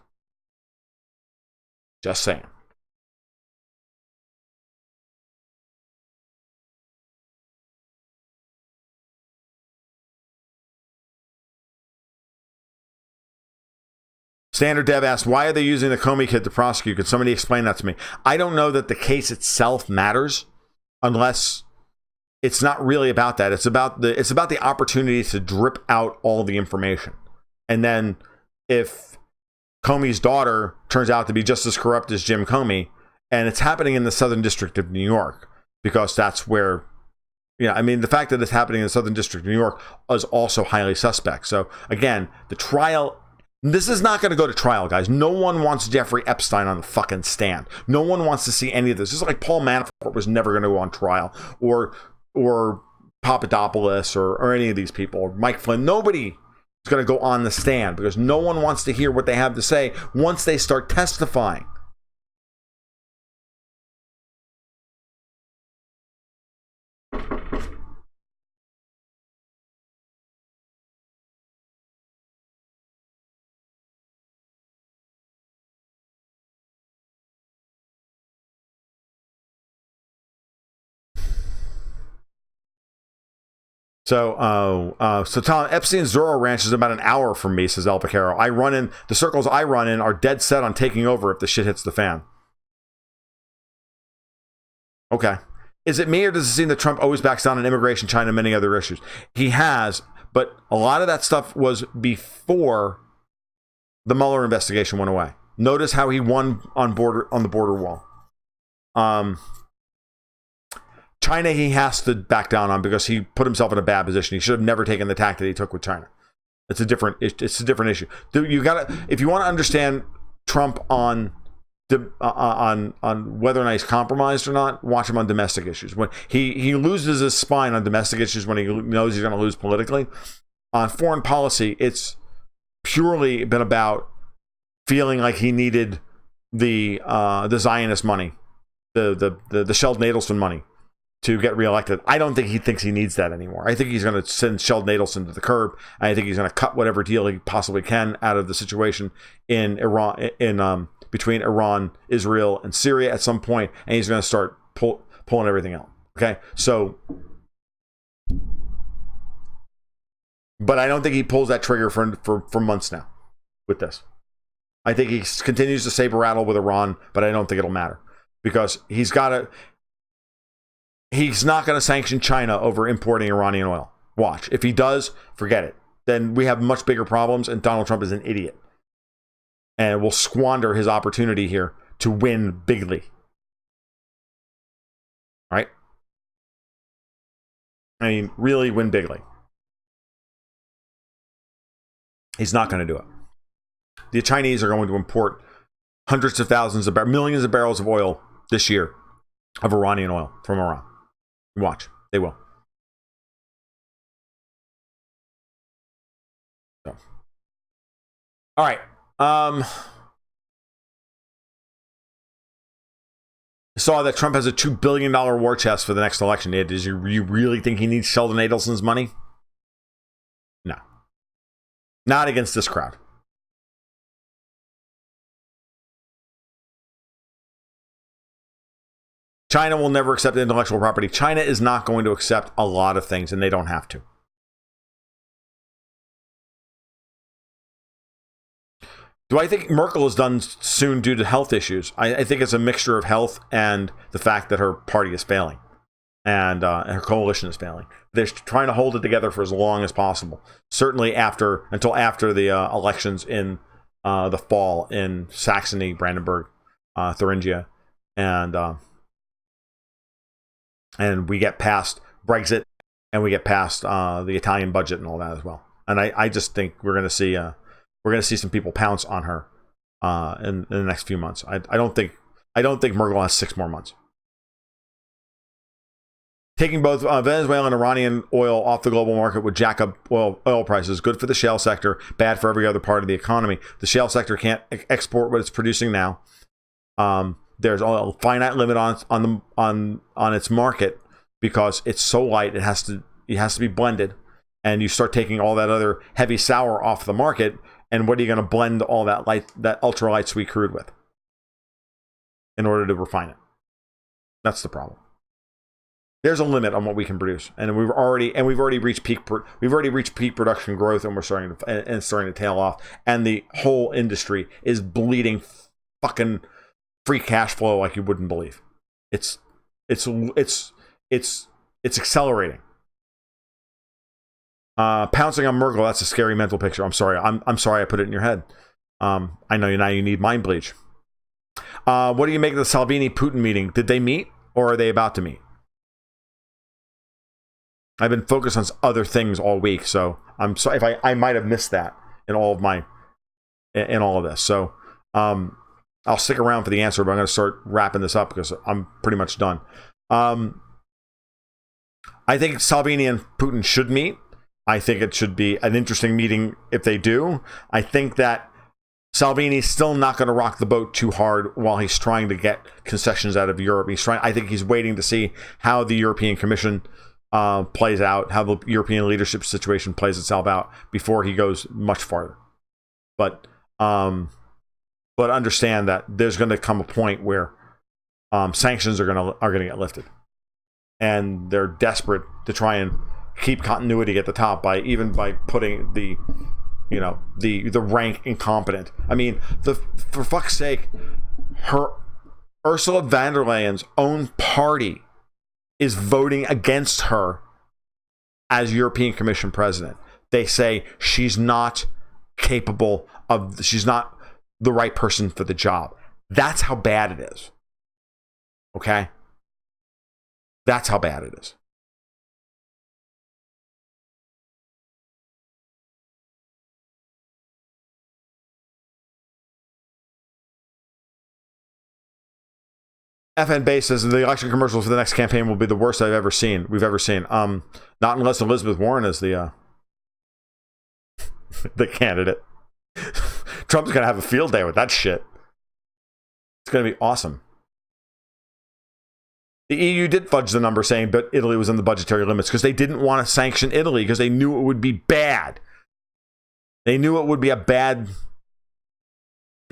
Just saying. Standard Dev asked, why are they using the Comey kid to prosecute? Could somebody explain that to me? I don't know that the case itself matters, unless it's not really about that. It's about the opportunity to drip out all the information. And then if Comey's daughter turns out to be just as corrupt as Jim Comey, and it's happening in the Southern District of New York, because that's where, I mean, the fact that it's happening in the Southern District of New York is also highly suspect. So again, the trial, this is not going to go to trial, guys. No one wants Jeffrey Epstein on the fucking stand. No one wants to see any of this. This is like Paul Manafort was never going to go on trial, or Papadopoulos, or any of these people, or Mike Flynn. Nobody is going to go on the stand because no one wants to hear what they have to say once they start testifying. So Tom, Epstein's Zorro Ranch is about an hour from me, says El Picaro. The circles I run in are dead set on taking over if the shit hits the fan. Okay. Is it me, or does it seem that Trump always backs down on immigration, China, and many other issues? He has, but a lot of that stuff was before the Mueller investigation went away. Notice how he won on the border wall. China, he has to back down on because he put himself in a bad position. He should have never taken the tack that he took with China. It's a different issue. You gotta, if you want to understand Trump on whether or not he's compromised or not, watch him on domestic issues. When he loses his spine on domestic issues, when he knows he's going to lose politically. On foreign policy, it's purely been about feeling like he needed the Zionist money, the Sheldon Adelson money, to get reelected. I don't think he thinks he needs that anymore. I think he's going to send Sheldon Adelson to the curb. I think he's going to cut whatever deal he possibly can out of the situation in Iran, between Iran, Israel, and Syria at some point, and he's going to start pulling everything out. Okay, so, but I don't think he pulls that trigger for months now with this. I think he continues to saber rattle with Iran, but I don't think it'll matter because he's not going to sanction China over importing Iranian oil. Watch. If he does, forget it. Then we have much bigger problems, and Donald Trump is an idiot. And will squander his opportunity here to win bigly. All right? I mean, really win bigly. He's not going to do it. The Chinese are going to import hundreds of thousands of millions of barrels of oil this year of Iranian oil from Iran. Watch. They will. So. All right. Saw that Trump has a $2 billion war chest for the next election. Does you really think he needs Sheldon Adelson's money? No. Not against this crowd. China will never accept intellectual property. China is not going to accept a lot of things, and they don't have to. Do I think Merkel is done soon due to health issues? I think it's a mixture of health and the fact that her party is failing, and her coalition is failing. They're trying to hold it together for as long as possible. Certainly until after the elections in the fall in Saxony, Brandenburg, Thuringia, and we get past Brexit, and we get past the Italian budget and all that as well. And I just think we're going to see some people pounce on her in the next few months. I don't think Merkel has 6 more months. Taking both Venezuelan and Iranian oil off the global market would jack up oil prices. Good for the shale sector, bad for every other part of the economy. The shale sector can't export what it's producing now. There's a finite limit on its market because it's so light. It has to be blended, and you start taking all that other heavy sour off the market. And what are you going to blend all that ultralight sweet crude with in order to refine it? That's the problem. there's a limit on what we can produce, and we've already reached peak production growth, and we're starting to tail off, and the whole industry is bleeding fucking free cash flow like you wouldn't believe. It's accelerating. Pouncing on Merkel, that's a scary mental picture. I'm sorry. I'm sorry I put it in your head. I know now you need mind bleach. What do you make of the Salvini-Putin meeting? Did they meet, or are they about to meet? I've been focused on other things all week, so I'm sorry if I might have missed that in all of this. So I'll stick around for the answer, but I'm going to start wrapping this up because I'm pretty much done. I think Salvini and Putin should meet. I think it should be an interesting meeting if they do. I think that Salvini's still not going to rock the boat too hard while he's trying to get concessions out of Europe. I think he's waiting to see how the European Commission plays out, how the European leadership situation plays itself out before he goes much farther. But understand that there's going to come a point where sanctions are going to get lifted, and they're desperate to try and keep continuity at the top by putting the rank incompetent. I mean, for fuck's sake, Ursula von der Leyen's own party is voting against her as European Commission president. They say she's not she's not the right person for the job. That's how bad it is. Okay? That's how bad it is. FN Base says the election commercials for the next campaign will be the worst we've ever seen. Not unless Elizabeth Warren is the candidate. Trump's gonna have a field day with that shit. It's gonna be awesome. The EU did fudge the number, saying but Italy was in the budgetary limits because they didn't want to sanction Italy because they knew it would be bad. They knew it would be a bad,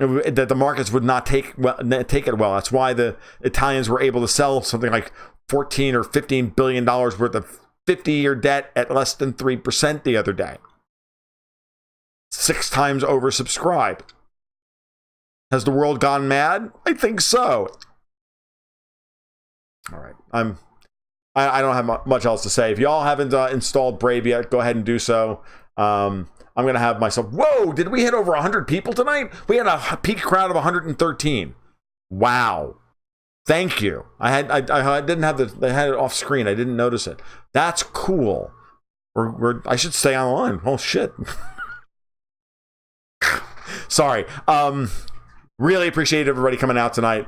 that the markets would not take it well. That's why the Italians were able to sell something like $14 or $15 billion worth of 50-year debt at less than 3% the other day. 6 times oversubscribed. Has the world gone mad? I think so. All right. I don't have much else to say. If y'all haven't installed Brave yet, go ahead and do so. I'm going to have myself... Whoa! Did we hit over 100 people tonight? We had a peak crowd of 113. Wow. Thank you. I didn't have they had it off screen. I didn't notice it. That's cool. I should stay online. Oh, shit. Sorry. Really appreciate everybody coming out tonight.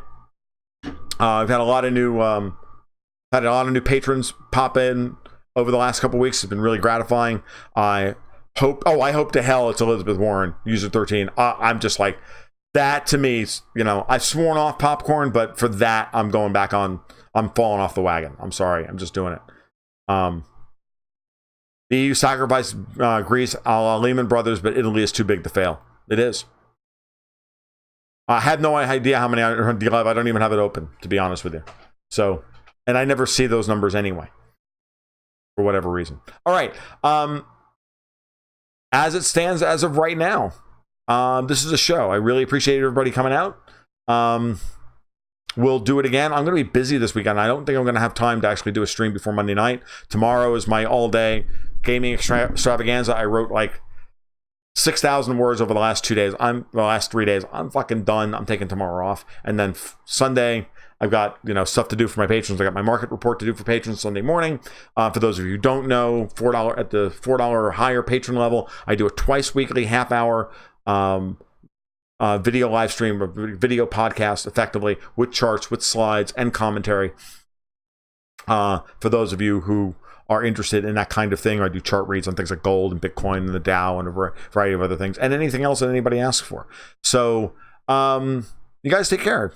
I've had a lot of new patrons pop in over the last couple weeks. It's been really gratifying. I hope to hell it's Elizabeth Warren, user 13. I'm just like, that to me, I've sworn off popcorn, but for that, I'm going back on. I'm falling off the wagon. I'm sorry. I'm just doing it. The EU sacrificed Greece a la Lehman Brothers, but Italy is too big to fail. It is. I have no idea how many I don't even have it open, to be honest with you. So, and I never see those numbers anyway, for whatever reason. All right. As it stands as of right now, this is a show. I really appreciate everybody coming out. We'll do it again. I'm going to be busy this weekend. I don't think I'm going to have time to actually do a stream before Monday night. Tomorrow is my all-day gaming extravaganza. I wrote like 6,000 words over the last 3 days. I'm fucking done. I'm taking tomorrow off. And then Sunday, I've got, stuff to do for my patrons. I got my market report to do for patrons Sunday morning. For those of you who don't know, $4 at the $4 or higher patron level, I do a twice weekly half-hour video live stream, or video podcast, effectively, with charts, with slides, and commentary. For those of you who are interested in that kind of thing, I do chart reads on things like gold and Bitcoin and the Dow and a variety of other things, and anything else that anybody asks for. So, you guys take care.